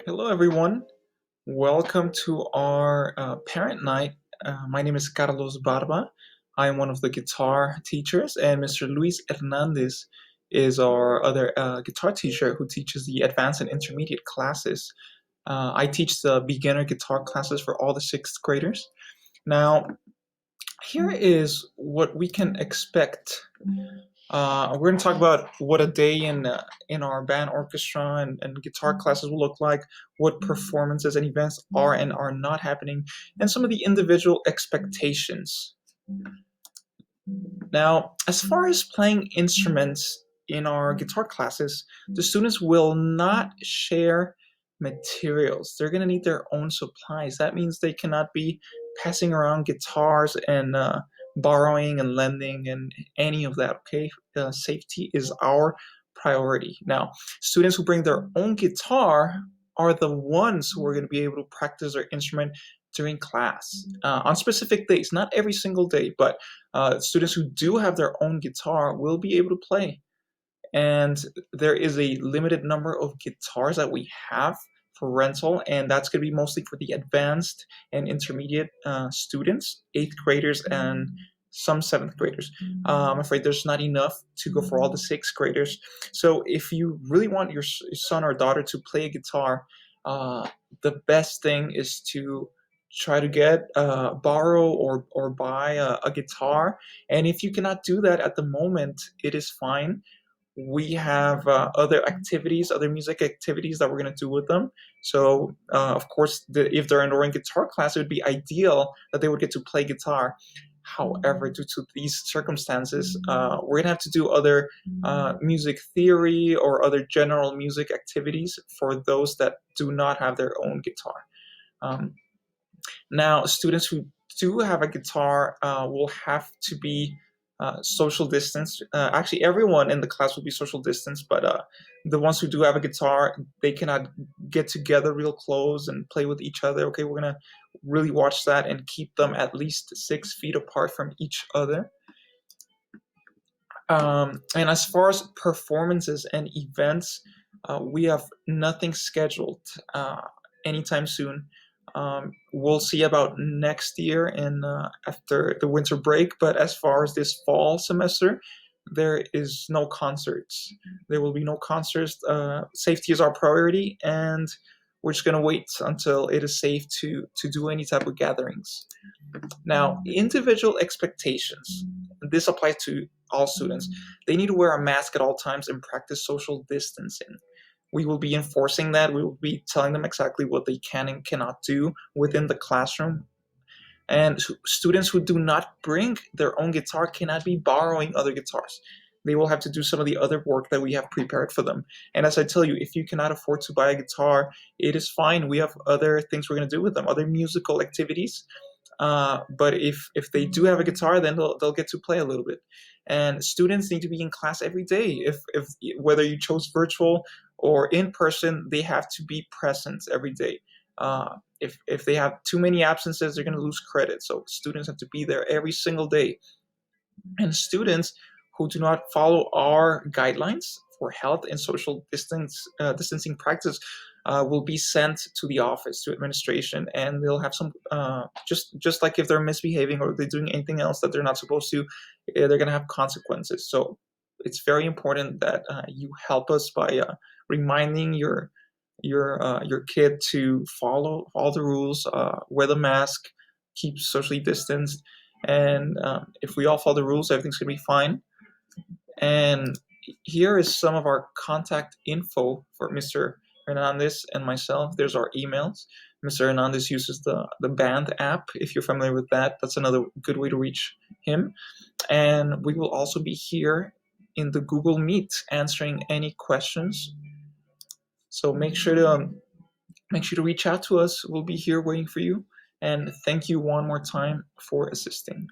Hello, everyone. Welcome to our parent night. My name is Carlos Barba. I am one of the guitar teachers, and Mr. Luis Hernandez is our other guitar teacher who teaches the advanced and intermediate classes. I teach the beginner guitar classes for all the sixth graders. Now, here is what we can expect. We're going to talk about what a day in our band orchestra and guitar classes will look like, what performances and events are and are not happening, and some of the individual expectations. Now, as far as playing instruments in our guitar classes, the students will not share materials. They're going to need their own supplies. That means they cannot be passing around guitars and borrowing and lending and any of that, okay? Safety is our priority. Now, students who bring their own guitar are the ones who are going to be able to practice their instrument during class on specific days, not every single day, but students who do have their own guitar will be able to play. And there is a limited number of guitars that we have for rental, and that's going to be mostly for the advanced and intermediate students, eighth graders, and some seventh graders. I'm afraid there's not enough to go for all the sixth graders. So if you really want your son or daughter to play a guitar, the best thing is to try to get borrow or buy a guitar. And if you cannot do that at the moment, it is fine. We have other activities, other music activities that we're going to do with them. So, of course, if they're enrolling guitar class, it would be ideal that they would get to play guitar. However, due to these circumstances, we're going to have to do other music theory or other general music activities for those that do not have their own guitar. Um, Now, students who do have a guitar will have to be social distance. Actually, everyone in the class will be social distance, but the ones who do have a guitar, they cannot get together real close and play with each other. Okay, we're gonna really watch that and keep them at least 6 feet apart from each other. And as far as performances and events, we have nothing scheduled anytime soon. We'll see about next year and after the winter break. But as far as this fall semester, there is no concerts. There will be no concerts. Safety is our priority, and we're just gonna wait until it is safe to do any type of gatherings. Now, individual expectations. This applies to all students. They need to wear a mask at all times and practice social distancing. We will be enforcing that. We will be telling them exactly what they can and cannot do within the classroom. And students who do not bring their own guitar cannot be borrowing other guitars. They will have to do some of the other work that we have prepared for them. And as I tell you, if you cannot afford to buy a guitar, it is fine. We have other things we're going to do with them, other musical activities. But if they do have a guitar, then they'll get to play a little bit. And students need to be in class every day. If whether you chose virtual or in person, they have to be present every day. If they have too many absences, they're going to lose credit. So students have to be there every single day. And students who do not follow our guidelines for health and social distancing practice will be sent to the office to administration, and they'll have some just like if they're misbehaving or they're doing anything else that they're not supposed to, they're going to have consequences. So it's very important that you help us by reminding your kid to follow all the rules, wear the mask, keep socially distanced, and if we all follow the rules, everything's gonna be fine. And here is some of our contact info for Mr. Hernandez and myself. There's our emails. Mr. Hernandez uses the Band app. If you're familiar with that, that's another good way to reach him. And we will also be here in the Google Meet answering any questions. So make sure to reach out to us. We'll be here waiting for you. And thank you one more time for assisting.